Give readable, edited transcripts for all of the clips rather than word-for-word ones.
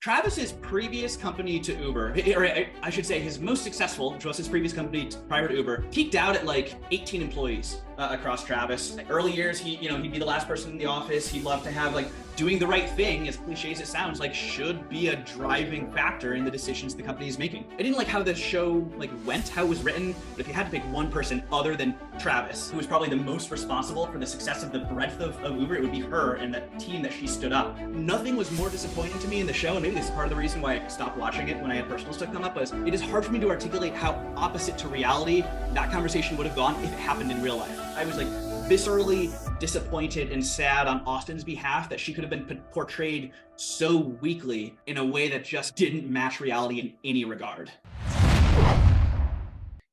Travis's previous company to Uber, or I should say his most successful, which was his previous company prior to Uber, peaked out at like 18 employees across Travis. Early years, he'd be the last person in the office. He'd love to have like doing the right thing, as cliche as it sounds, like should be a driving factor in the decisions the company is making. I didn't like how the show like went, how it was written, but if you had to pick one person other than Travis, who was probably the most responsible for the success of the breadth of Uber, it would be her and the team that she stood up. Nothing was more disappointing to me in the show, and maybe this is part of the reason why I stopped watching it when I had personal stuff come up, was it is hard for me to articulate how opposite to reality that conversation would have gone if it happened in real life. I was like viscerally disappointed and sad on Austin's behalf that she could have been portrayed so weakly in a way that just didn't match reality in any regard.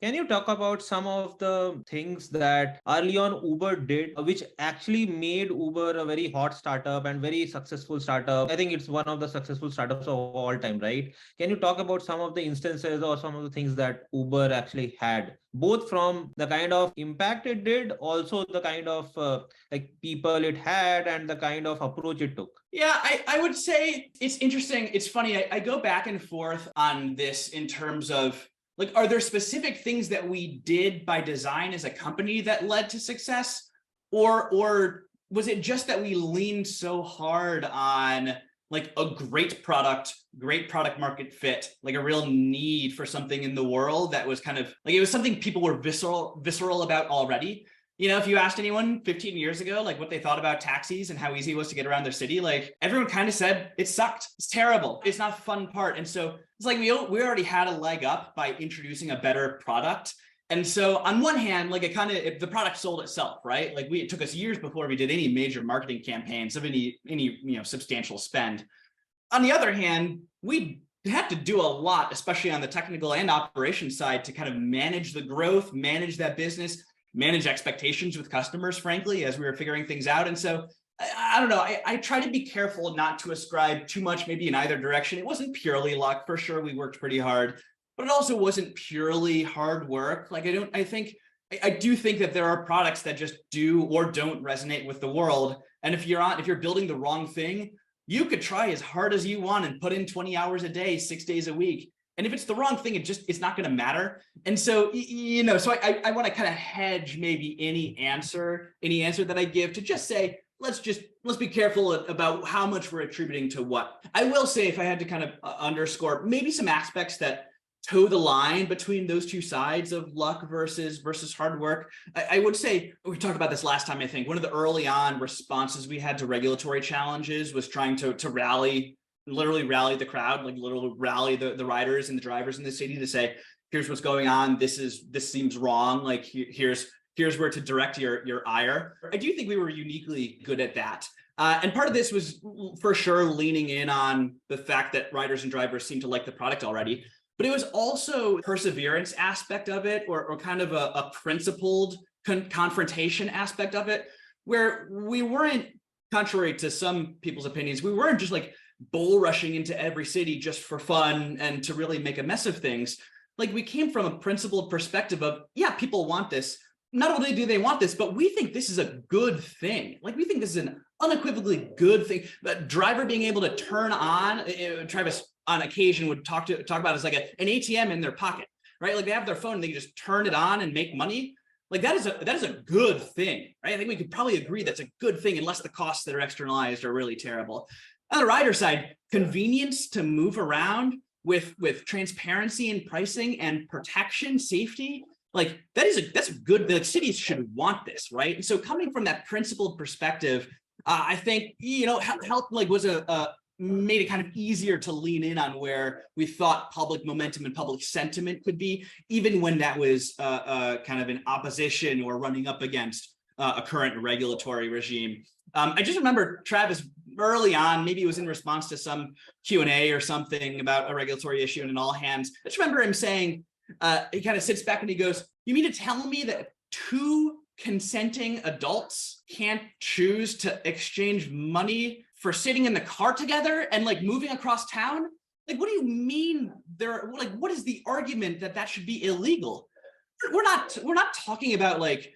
Can you talk about some of the things that early on Uber did, which actually made Uber a very hot startup and very successful startup? I think it's one of the successful startups of all time, right? Can you talk about some of the instances or some of the things that Uber actually had, both from the kind of impact it did, also the kind of like people it had and the kind of approach it took? Yeah, I would say it's interesting. It's funny. I go back and forth on this in terms of, like, are there specific things that we did by design as a company that led to success? Or was it just that we leaned so hard on like a great product market fit, like a real need for something in the world that was kind of like, it was something people were visceral about already. You know, if you asked anyone 15 years ago, like what they thought about taxis and how easy it was to get around their city, like everyone kind of said it sucked. It's terrible. It's not a fun part. And so it's like we already had a leg up by introducing a better product. And so on one hand, like the product sold itself, right? Like it took us years before we did any major marketing campaigns of any substantial spend. On the other hand, we had to do a lot, especially on the technical and operations side, to kind of manage the growth, manage that business, manage expectations with customers, frankly, as we were figuring things out. And so I don't know, I try to be careful not to ascribe too much maybe in either direction. It wasn't purely luck, for sure. We worked pretty hard, but it also wasn't purely hard work. Like I do think that there are products that just do or don't resonate with the world. And if you're building the wrong thing, you could try as hard as you want and put in 20 hours a day, 6 days a week. And if it's the wrong thing, it's not going to matter. And so, so I want to kind of hedge maybe any answer that I give to just say, let's be careful about how much we're attributing to what. I will say, if I had to kind of underscore maybe some aspects that toe the line between those two sides of luck versus hard work, I would say, we talked about this last time, I think, one of the early on responses we had to regulatory challenges was trying to literally rally the crowd, like literally rally the riders and the drivers in the city to say, here's what's going on. This seems wrong. Like here's where to direct your ire. I do think we were uniquely good at that. And part of this was for sure leaning in on the fact that riders and drivers seem to like the product already, but it was also perseverance aspect of it, or kind of a principled confrontation aspect of it, where we weren't, contrary to some people's opinions, we weren't just like bull rushing into every city just for fun and to really make a mess of things. Like we came from a principled perspective of, yeah, people want this. Not only do they want this, but we think this is a good thing. Like we think this is an unequivocally good thing. That driver being able to turn on, Travis on occasion would talk about it as like an ATM in their pocket, right? Like they have their phone and they can just turn it on and make money. Like that is a good thing, right? I think we could probably agree that's a good thing, unless the costs that are externalized are really terrible. On the rider side, convenience to move around with transparency in pricing and protection, safety, like that's a good, the cities should want this, right? And so coming from that principled perspective, I think, health like was made it kind of easier to lean in on where we thought public momentum and public sentiment could be, even when that was kind of in opposition or running up against a current regulatory regime. I just remember Travis early on, maybe it was in response to some Q&A or something about a regulatory issue and an all hands. I just remember him saying, he kind of sits back and he goes, you mean to tell me that two consenting adults can't choose to exchange money for sitting in the car together and like moving across town? Like, what do you mean what is the argument that should be illegal? We're not talking about like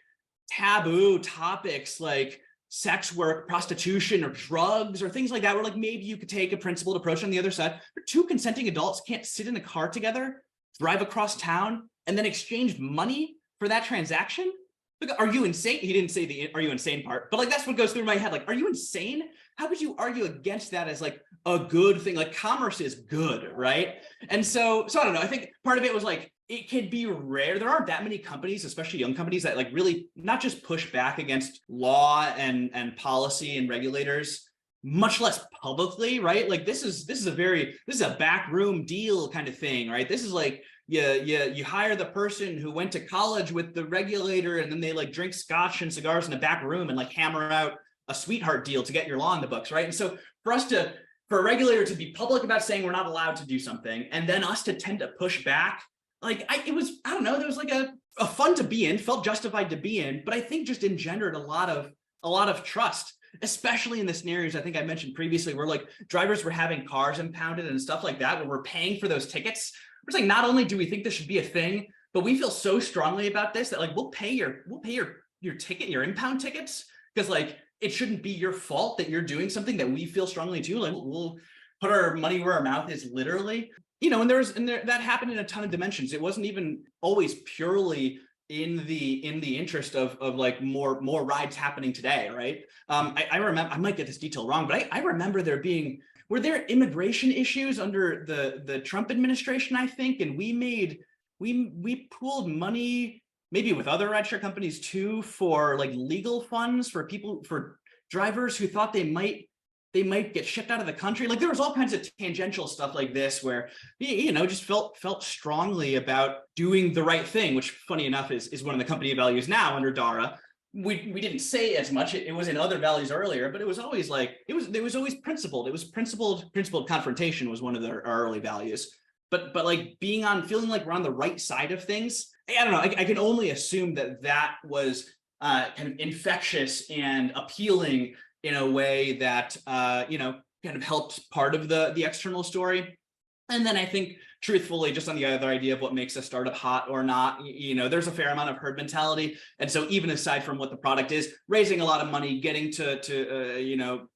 taboo topics like sex work, prostitution, or drugs, or things like that, where like maybe you could take a principled approach on the other side. But two consenting adults can't sit in a car together, drive across town, and then exchange money for that transaction. Look, are you insane? He didn't say the "are you insane" part, but like that's what goes through my head. Like, are you insane? How could you argue against that as like a good thing? Like, commerce is good, right? And so I don't know. I think part of it was like, it could be rare. There aren't that many companies, especially young companies, that like really not just push back against law and policy and regulators, much less publicly, right? Like this is a backroom deal kind of thing, right? This is like you hire the person who went to college with the regulator, and then they like drink scotch and cigars in the back room and like hammer out a sweetheart deal to get your law in the books, right? And so for a regulator to be public about saying we're not allowed to do something, and then us to tend to push back, like I don't know, there was like a fun to be in, felt justified to be in, but I think just engendered a lot of trust, especially in the scenarios I think I mentioned previously, where like drivers were having cars impounded and stuff like that, where we're paying for those tickets. It's like, not only do we think this should be a thing, but we feel so strongly about this that like we'll pay your ticket, your impound tickets, because like it shouldn't be your fault that you're doing something that we feel strongly to. Like we'll put our money where our mouth is, literally. And that happened in a ton of dimensions. It wasn't even always purely in the interest of like more rides happening today, right? I remember, I might get this detail wrong, but I remember were there immigration issues under the Trump administration, I think, and we pooled money, maybe with other rideshare companies too, for like legal funds for drivers who thought they might get shipped out of the country. Like there was all kinds of tangential stuff like this where, just felt strongly about doing the right thing, which funny enough is one of the company values now under DARA. We didn't say as much. It was in other values earlier, but it was always like, it was always principled. It was principled confrontation was one of our early values. But like feeling like we're on the right side of things. I don't know. I can only assume that was kind of infectious and appealing in a way that kind of helped part of the external story. And then I think, truthfully, just on the other idea of what makes a startup hot or not, there's a fair amount of herd mentality. And so even aside from what the product is, raising a lot of money, getting to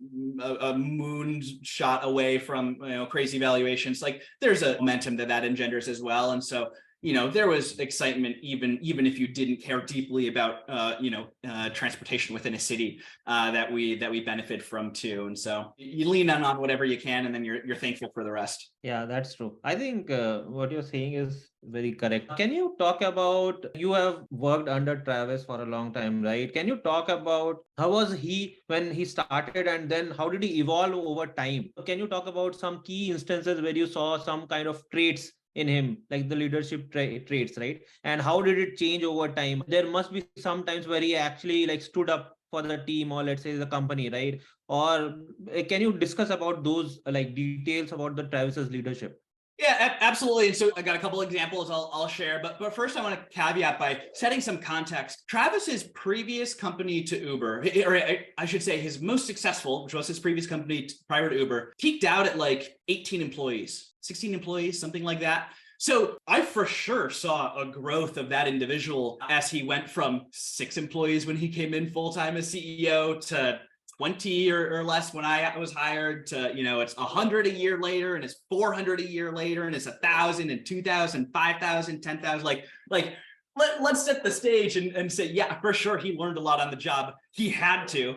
a moon shot away from crazy valuations, like there's a momentum that engenders as well. And so there was excitement, even if you didn't care deeply about, transportation within a city that we benefit from too. And so you lean on whatever you can, and then you're thankful for the rest. Yeah, that's true. I think what you're saying is very correct. Can you talk about, you have worked under Travis for a long time, right? Can you talk about how was he when he started, and then how did he evolve over time? Can you talk about some key instances where you saw some kind of traits in him, like the leadership traits, right? And how did it change over time? There must be some times where he actually like stood up for the team, or let's say the company, right? Or can you discuss about those like details about the Travis's leadership? Yeah, absolutely. And so I got a couple of examples I'll share, but first I want to caveat by setting some context. Travis's previous company to Uber, or I should say his most successful, which was his previous company prior to Uber, peaked out at like 18 employees, 16 employees, something like that. So I for sure saw a growth of that individual as he went from 6 employees when he came in full-time as CEO to 20 or less when I was hired, to it's 100 a year later, and it's 400 a year later, and it's 1,000 and 2,000, 5,000, 10,000. Like let's set the stage and say, yeah, for sure he learned a lot on the job. He had to,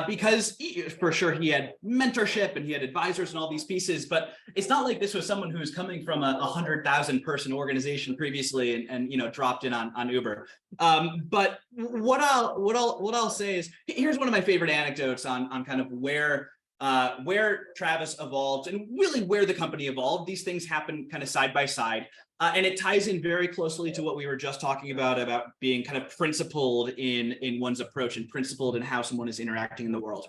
because for sure he had mentorship and he had advisors and all these pieces. But it's not like this was someone who's coming from a 100,000 person organization previously and dropped in on Uber. But what I'll say is, here's one of my favorite anecdotes on kind of where Travis evolved and really where the company evolved. These things happen kind of side by side. And it ties in very closely to what we were just talking about being kind of principled in one's approach and principled in how someone is interacting in the world.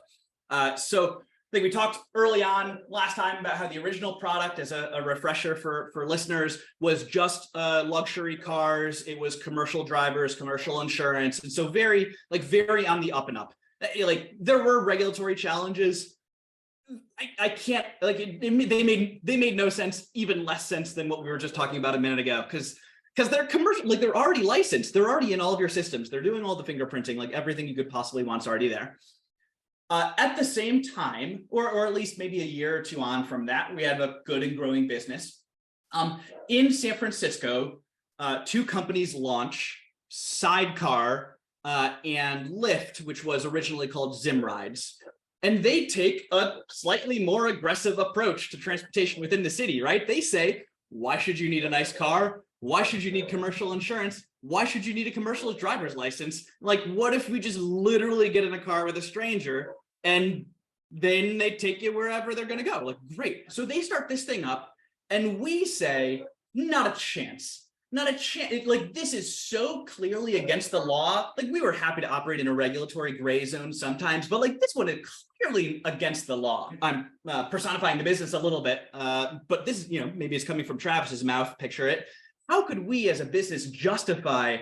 So I think we talked early on last time about how the original product, as a refresher for listeners, was just luxury cars. It was commercial drivers, commercial insurance. And so very on the up and up. Like there were regulatory challenges. I can't, like, they made no sense, even less sense than what we were just talking about a minute ago, because they're commercial, like they're already licensed, they're already in all of your systems, they're doing all the fingerprinting, like everything you could possibly want's already there. At the same time, or at least maybe a year or two on from that, we have a good and growing business. In San Francisco, two companies launch, Sidecar and Lyft, which was originally called Zim Rides. And they take a slightly more aggressive approach to transportation within the city, right? They say, why should you need a nice car? Why should you need commercial insurance? Why should you need a commercial driver's license? Like, what if we just literally get in a car with a stranger and then they take you wherever they're going to go? Like, great. So they start this thing up and we say, not a chance. Not a chance. Like, this is so clearly against the law. Like, we were happy to operate in a regulatory gray zone sometimes, but like this one is clearly against the law. I'm personifying the business a little bit, but this is, maybe it's coming from Travis's mouth, picture it. How could we as a business justify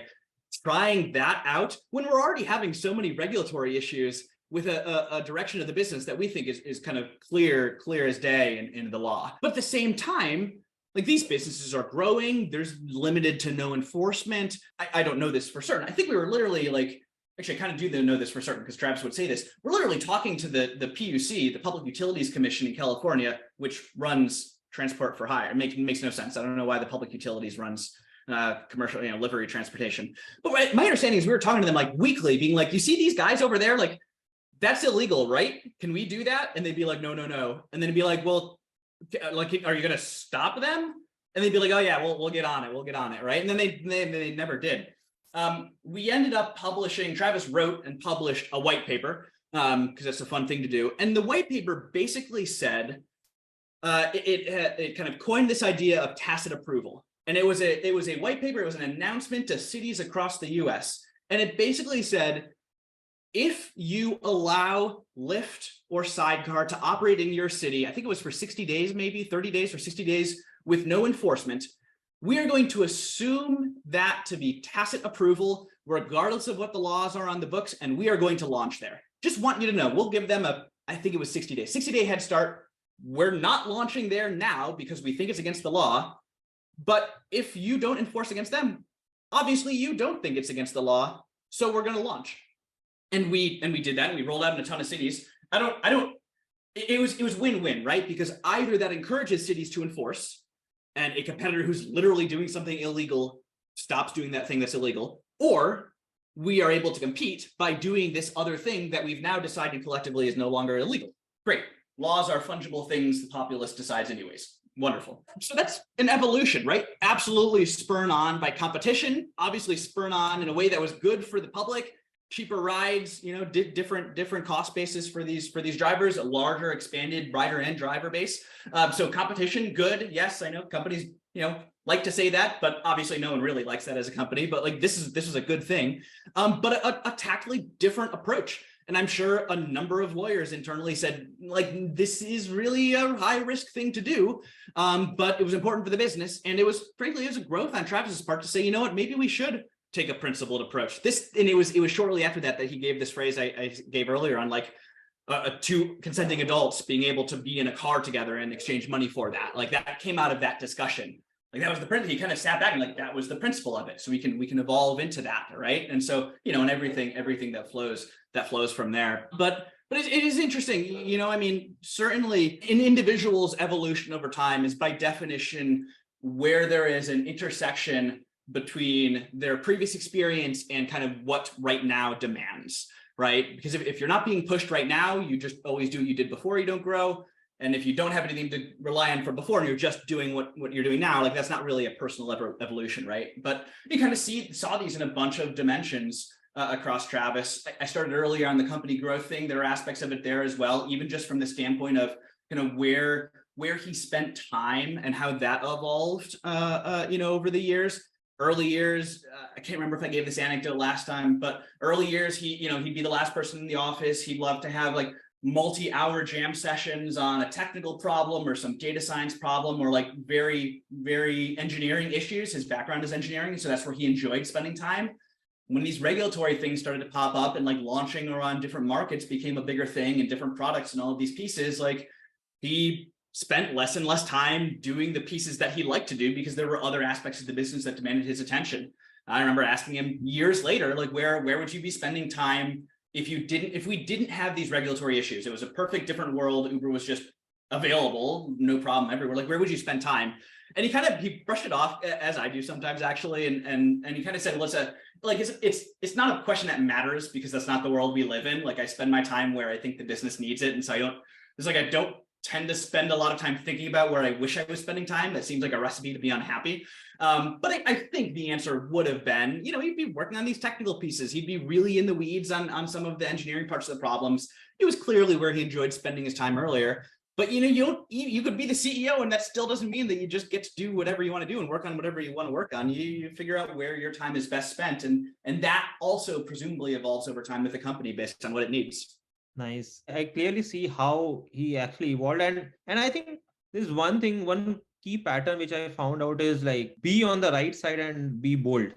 trying that out when we're already having so many regulatory issues with a direction of the business that we think is kind of clear as day in the law? But at the same time, like, these businesses are growing. There's limited to no enforcement. I don't know this for certain. I think we were literally like, actually, I kind of do know this for certain because Travis would say this. We're literally talking to the PUC, the Public Utilities Commission in California, which runs transport for hire. It makes no sense. I don't know why the Public Utilities runs commercial, livery transportation. But my understanding is we were talking to them like weekly, being like, you see these guys over there? Like, that's illegal, right? Can we do that? And they'd be like, no. And then it'd be like, well, like, are you going to stop them? And they'd be like, oh yeah, we'll get on it, right? And then they never did. We ended up publishing, Travis wrote and published a white paper, because that's a fun thing to do. And the white paper basically said, it kind of coined this idea of tacit approval. And it was a white paper, it was an announcement to cities across the US. And it basically said, if you allow Lyft or Sidecar to operate in your city, I think it was for 60 days, maybe 30 days or 60 days with no enforcement, we are going to assume that to be tacit approval, regardless of what the laws are on the books, and we are going to launch there. Just want you to know, we'll give them I think it was 60 days, 60-day head start. We're not launching there now because we think it's against the law. But if you don't enforce against them, obviously you don't think it's against the law, so we're going to launch. And we did that, and we rolled out in a ton of cities. It was win-win, right? Because either that encourages cities to enforce, and a competitor who's literally doing something illegal stops doing that thing that's illegal, or we are able to compete by doing this other thing that we've now decided collectively is no longer illegal. Great. Laws are fungible things the populace decides anyways. Wonderful. So that's an evolution, right? Absolutely spurred on by competition, obviously spurred on in a way that was good for the public. Cheaper rides, different cost bases for these drivers, a larger expanded rider and driver base. So competition, good. Yes, I know companies, like to say that, but obviously no one really likes that as a company. But like this was a good thing. But a tactfully different approach. And I'm sure a number of lawyers internally said, like, this is really a high risk thing to do. But it was important for the business. And it was a growth on Travis's part to say, you know what, maybe we should take a principled approach. And it was shortly after that he gave this phrase I gave earlier on, like, two consenting adults being able to be in a car together and exchange money for that. Like, that came out of that discussion. Like, that was the principle. He kind of sat back and like, that was the principle of it. So we can evolve into that, right? And so, and everything that flows from there. But it is interesting, I mean, certainly an individual's evolution over time is by definition where there is an intersection between their previous experience and kind of what right now demands, right? Because if you're not being pushed right now, you just always do what you did before, you don't grow. And if you don't have anything to rely on from before and you're just doing what you're doing now, like, that's not really a personal evolution, right? But you kind of saw these in a bunch of dimensions across Travis. I started earlier on the company growth thing. There are aspects of it there as well, even just from the standpoint of where he spent time and how that evolved over the years. Early years, I can't remember if I gave this anecdote last time, but early years, he'd be the last person in the office. He'd love to have like multi-hour jam sessions on a technical problem or some data science problem or like very, very engineering issues. His background is engineering, so that's where he enjoyed spending time. When these regulatory things started to pop up and like launching around different markets became a bigger thing and different products and all of these pieces, like, he spent less and less time doing the pieces that he liked to do because there were other aspects of the business that demanded his attention. I remember asking him years later, like, where would you be spending time if we didn't have these regulatory issues, it was a perfect different world. Uber was just available, no problem everywhere. Like, where would you spend time? And he brushed it off, as I do sometimes actually, and he kind of said, well, it's not a question that matters because that's not the world we live in. Like, I spend my time where I think the business needs it, and so I don't tend to spend a lot of time thinking about where I wish I was spending time. That seems like a recipe to be unhappy. But I think the answer would have been, he'd be working on these technical pieces. He'd be really in the weeds on some of the engineering parts of the problems. It was clearly where he enjoyed spending his time earlier. But you could be the CEO, and that still doesn't mean that you just get to do whatever you want to do and work on whatever you want to work on. You figure out where your time is best spent, and that also presumably evolves over time with the company based on what it needs. Nice. I clearly see how he actually evolved, and I think there's one key pattern which I found out is like, be on the right side and be bold.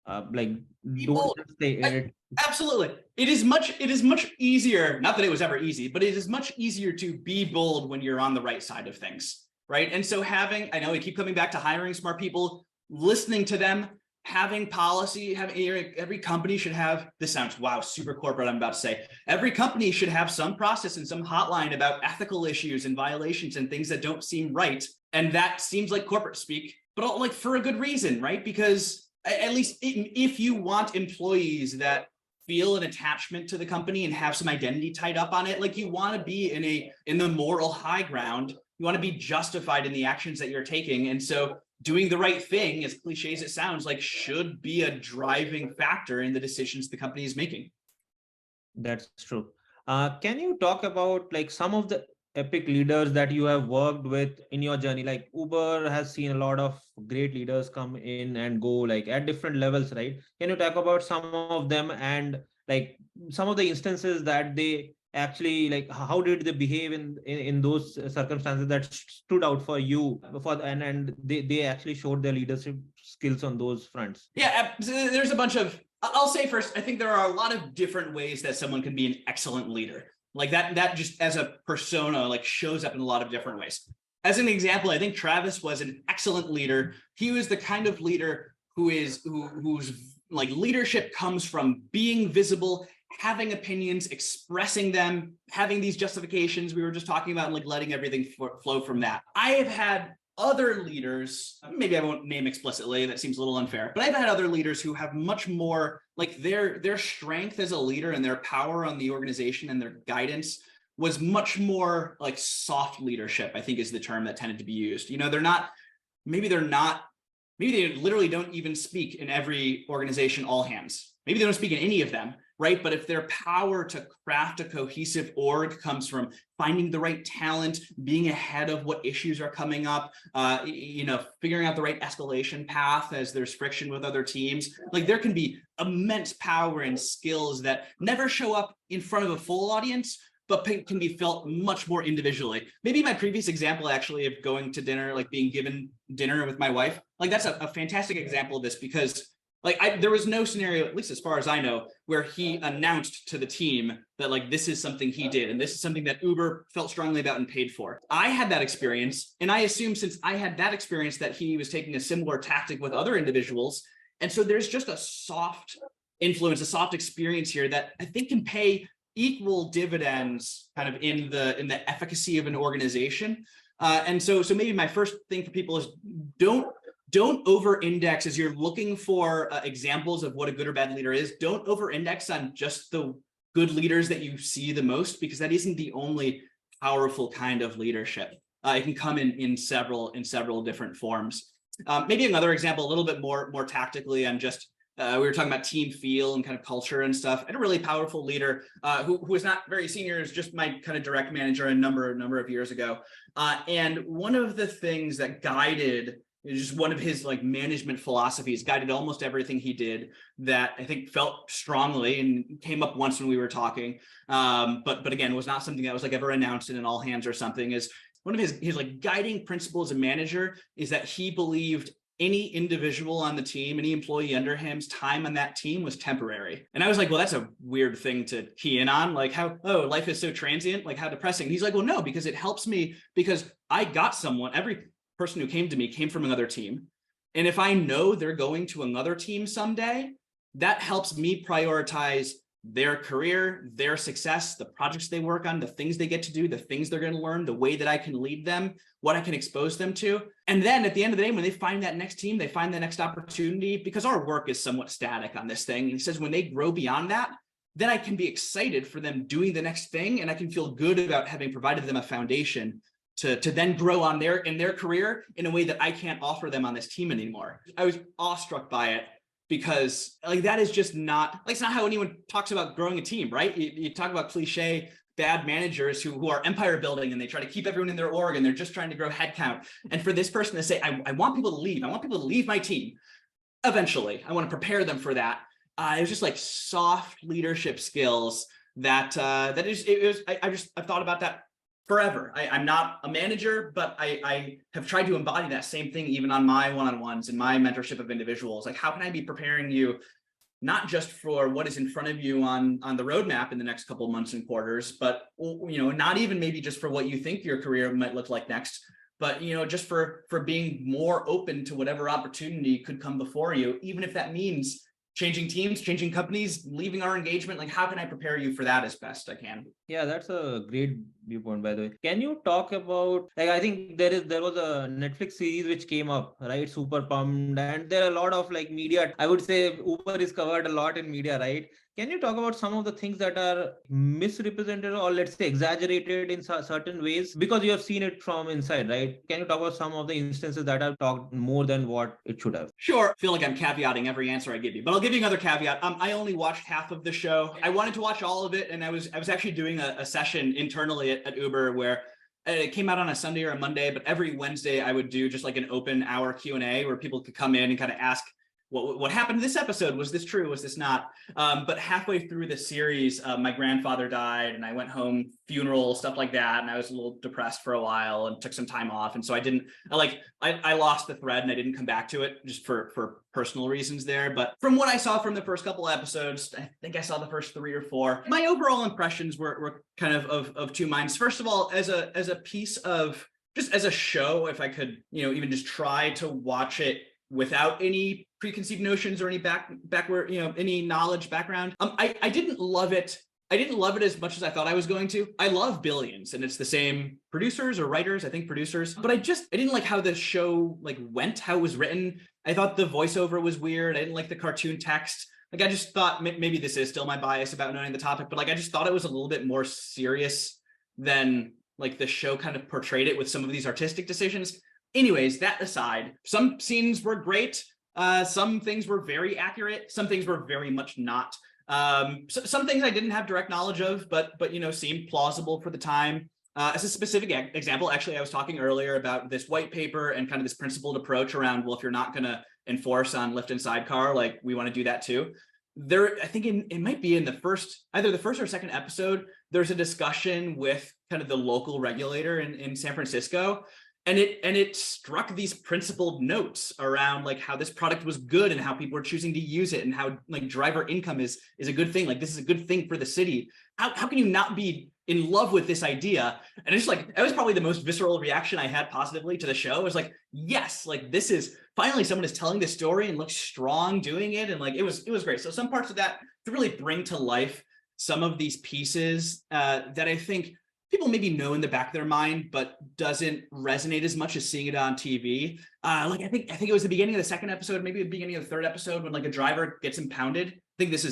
Don't just say it. Absolutely. It is much easier, not that it was ever easy, but it is much easier to be bold when you're on the right side of things, right? And so I know we keep coming back to hiring smart people, listening to them, having policy, every company should have, this sounds, wow, super corporate, I'm about to say, every company should have some process and some hotline about ethical issues and violations and things that don't seem right. And that seems like corporate speak, but like for a good reason, right? Because at least if you want employees that feel an attachment to the company and have some identity tied up on it, like, you want to be in the moral high ground. You want to be justified in the actions that you're taking. And so doing the right thing, as cliche as it sounds, like, should be a driving factor in the decisions the company is making. That's true. Can you talk about like some of the epic leaders that you have worked with in your journey? Like, Uber has seen a lot of great leaders come in and go, like, at different levels, right? Can you talk about some of them and like some of the instances that they actually, like, how did they behave in those circumstances that stood out for you, and they actually showed their leadership skills on those fronts? Yeah, there's a bunch of, I'll say first, I think there are a lot of different ways that someone can be an excellent leader. Like that just as a persona, like, shows up in a lot of different ways. As an example, I think Travis was an excellent leader. He was the kind of leader whose like leadership comes from being visible, having opinions, expressing them, having these justifications we were just talking about, and like letting everything flow from that. I have had other leaders, maybe I won't name explicitly, that seems a little unfair, but I've had other leaders who have much more, like, their strength as a leader and their power on the organization and their guidance was much more like soft leadership, I think is the term that tended to be used. Maybe they literally don't even speak in every organization all hands. Maybe they don't speak in any of them, right? But if their power to craft a cohesive org comes from finding the right talent, being ahead of what issues are coming up, figuring out the right escalation path as there's friction with other teams, like, there can be immense power and skills that never show up in front of a full audience, but can be felt much more individually. Maybe my previous example, actually, of going to dinner, like being given dinner with my wife, like, that's a fantastic example of this, because like, there was no scenario, at least as far as I know, where he announced to the team that, like, this is something he did, and this is something that Uber felt strongly about and paid for. I had that experience, and I assume since I had that experience that he was taking a similar tactic with other individuals. And so there's just a soft influence, a soft experience here that I think can pay equal dividends kind of in the efficacy of an organization. And so maybe my first thing for people is don't over-index as you're looking for examples of what a good or bad leader is. Don't over-index on just the good leaders that you see the most, because that isn't the only powerful kind of leadership. It can come in several different forms. Maybe another example, a little bit more tactically, on just we were talking about team feel and kind of culture and stuff. I had a really powerful leader who was not very senior, is just my kind of direct manager a number of years ago. And one of the things that guided, just one of his like management philosophies, guided almost everything he did, that I think felt strongly and came up once when we were talking, but again, was not something that was like ever announced in an all hands or something, is one of his like guiding principles as a manager is that he believed any individual on the team, any employee under him's time on that team was temporary. And I was like, well, that's a weird thing to key in on. Like, how, oh, life is so transient, like how depressing. And he's like, well, no, because it helps me, because I got someone, every person who came to me came from another team. And if I know they're going to another team someday, that helps me prioritize their career, their success, the projects they work on, the things they get to do, the things they're going to learn, the way that I can lead them, what I can expose them to. And then at the end of the day, when they find that next team, they find the next opportunity, because our work is somewhat static on this thing. And he says, when they grow beyond that, then I can be excited for them doing the next thing. And I can feel good about having provided them a foundation to then grow on in their career in a way that I can't offer them on this team anymore. I was awestruck by it, because like that is just not, like, it's not how anyone talks about growing a team, right? You talk about cliche bad managers who are empire building, and they try to keep everyone in their org, and they're just trying to grow headcount. And for this person to say, I want people to leave, I want people to leave my team eventually, I want to prepare them for that. It was just like soft leadership skills that I've thought about that forever. I'm not a manager, but I have tried to embody that same thing even on my one-on-ones and my mentorship of individuals. Like, how can I be preparing you not just for what is in front of you on the roadmap in the next couple of months and quarters, but not even maybe just for what you think your career might look like next, but just for being more open to whatever opportunity could come before you, even if that means changing teams, changing companies, leaving our engagement. Like, how can I prepare you for that as best I can? Yeah, that's a great viewpoint, by the way. Can you talk about, like, I think there was a Netflix series which came up, right? Super Pumped, and there are a lot of like media. I would say Uber is covered a lot in media, right? Can you talk about some of the things that are misrepresented, or let's say exaggerated in certain ways, because you have seen it from inside, right? Can you talk about some of the instances that are talked more than what it should have? Sure. I feel like I'm caveating every answer I give you, but I'll give you another caveat. I only watched half of the show. I wanted to watch all of it, and I was actually doing a session internally at Uber where it came out on a Sunday or a Monday, but every Wednesday I would do just like an open hour Q&A where people could come in and kind of ask, what happened to this episode? Was this true? Was this not? But halfway through the series, my grandfather died, and I went home, funeral, stuff like that. And I was a little depressed for a while and took some time off. And so I lost the thread, and I didn't come back to it just for personal reasons there. But from what I saw from the first couple episodes, I think I saw the first 3 or 4. My overall impressions were kind of two minds. First of all, as a piece of, just as a show, if I could, even just try to watch it without any preconceived notions or any backward, any knowledge background. I didn't love it. I didn't love it as much as I thought I was going to. I love Billions, and it's the same producers or writers, I think producers, but I didn't like how the show went, how it was written. I thought the voiceover was weird. I didn't like the cartoon text. I just thought, maybe this is still my bias about knowing the topic, but I just thought it was a little bit more serious than the show kind of portrayed it with some of these artistic decisions. Anyways, that aside, some scenes were great. Some things were very accurate. Some things were very much not. Some things I didn't have direct knowledge of, but seemed plausible for the time. As a specific example, actually, I was talking earlier about this white paper and kind of this principled approach around, well, if you're not going to enforce on lift and sidecar, we want to do that too. There, I think it might be in either the first or second episode, there's a discussion with kind of the local regulator in San Francisco. And it struck these principled notes around how this product was good and how people are choosing to use it and how driver income is a good thing. This is a good thing for the city. How can you not be in love with this idea? And it's that was probably the most visceral reaction I had positively to the show. It was yes, this is finally someone is telling this story and looks strong doing it. And it was great. So some parts of that to really bring to life some of these pieces that I think people maybe know in the back of their mind, but doesn't resonate as much as seeing it on TV. I think it was the beginning of the second episode, maybe the beginning of the third episode, when a driver gets impounded. I think this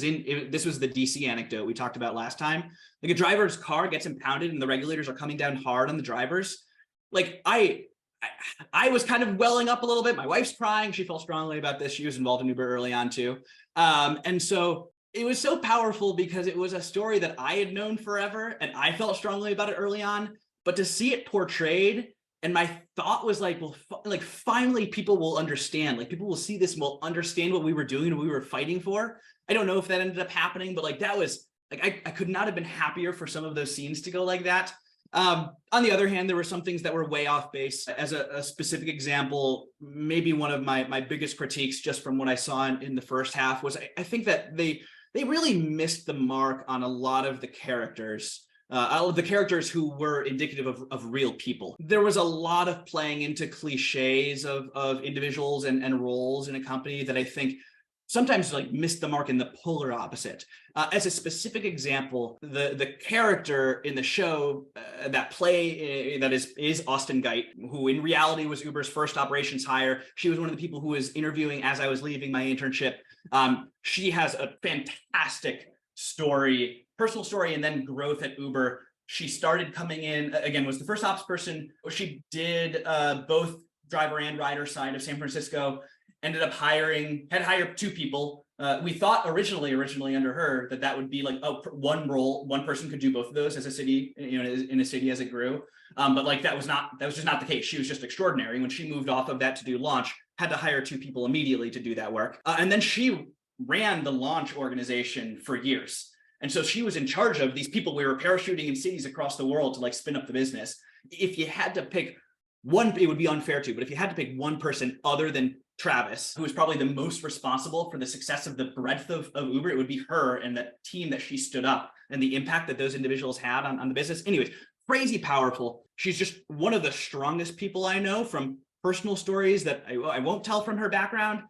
was the DC anecdote we talked about last time. A driver's car gets impounded and the regulators are coming down hard on the drivers. I was kind of welling up a little bit. My wife's crying. She felt strongly about this. She was involved in Uber early on too. And so it was so powerful because it was a story that I had known forever and I felt strongly about it early on, but to see it portrayed, and my thought was finally people will understand, people will see this and will understand what we were doing and what we were fighting for. I don't know if that ended up happening, but that was I could not have been happier for some of those scenes to go like that. On the other hand, there were some things that were way off base. As a specific example, maybe one of my biggest critiques just from what I saw in the first half was I think that they really missed the mark on a lot of the characters, who were indicative of real people. There was a lot of playing into cliches of individuals and roles in a company that I think sometimes like missed the mark in the polar opposite. As a specific example, the character in the show that is Austin Geit, who in reality was Uber's first operations hire. She was one of the people who was interviewing as I was leaving my internship. She has a fantastic story, personal story, and then growth at Uber. She started coming in, again, was the first ops person. She did both driver and rider side of San Francisco, ended up had hired two people. We thought originally under her that would be like one role, one person could do both of those as a city, in a city as it grew. But like that was just not the case. She was just extraordinary. When she moved off of that to do launch, had to hire two people immediately to do that work. And then she ran the launch organization for years. And so she was in charge of these people. We were parachuting in cities across the world to like spin up the business. If you had to pick one, it would be unfair to, but if you had to pick one person other than Travis, who is probably the most responsible for the success of the breadth of Uber, it would be her and the team that she stood up and the impact that those individuals had on the business. Anyways, crazy powerful. She's just one of the strongest people I know from personal stories that I won't tell from her background.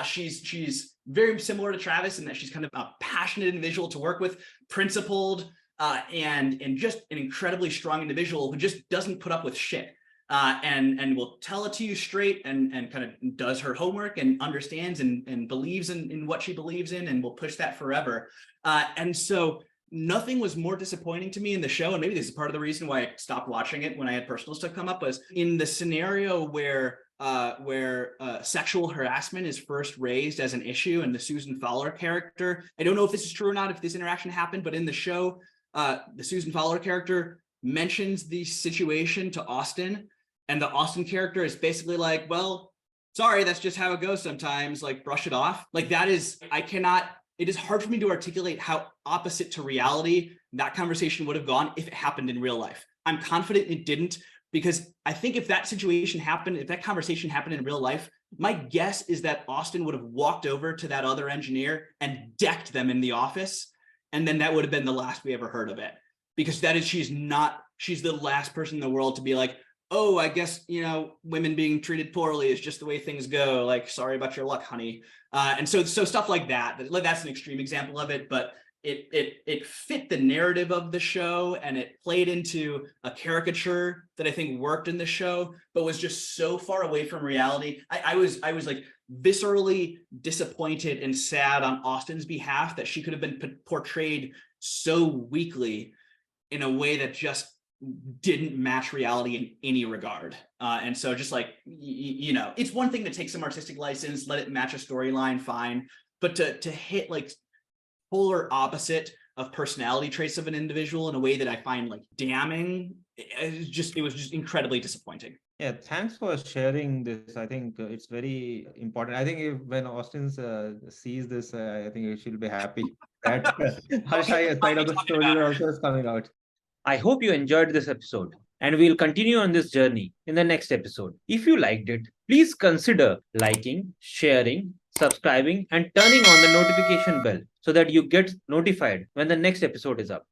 She's very similar to Travis in that she's kind of a passionate individual to work with, principled, and just an incredibly strong individual who just doesn't put up with shit. And will tell it to you straight and kind of does her homework and understands and believes in what she believes in and will push that forever. And so nothing was more disappointing to me in the show. And maybe this is part of the reason why I stopped watching it when I had personal stuff come up, was in the scenario where sexual harassment is first raised as an issue, and the Susan Fowler character, I don't know if this is true or not, if this interaction happened, but in the show, the Susan Fowler character mentions the situation to Austin, and the Austin character is basically like, well, sorry, that's just how it goes sometimes, like brush it off. Like that is, it is hard for me to articulate how opposite to reality that conversation would have gone if it happened in real life. I'm confident it didn't, because I think if that situation happened, if that conversation happened in real life, my guess is that Austin would have walked over to that other engineer and decked them in the office. And then that would have been the last we ever heard of it. Because she's the last person in the world to be like, oh, I guess, women being treated poorly is just the way things go. Like, sorry about your luck, honey. And so stuff like that, that's an extreme example of it, but it fit the narrative of the show, and it played into a caricature that I think worked in the show, but was just so far away from reality. I was like viscerally disappointed and sad on Austin's behalf that she could have been portrayed so weakly in a way that just didn't match reality in any regard. And so just like, it's one thing to take some artistic license, let it match a storyline, fine. But to hit like polar opposite of personality traits of an individual in a way that I find like damning, it was just incredibly disappointing. Yeah, thanks for sharing this. I think it's very important. I think when Austin sees this, I think she'll be happy that her side of the story also is coming out. I hope you enjoyed this episode, and we'll continue on this journey in the next episode. If you liked it, please consider liking, sharing, subscribing, and turning on the notification bell so that you get notified when the next episode is up.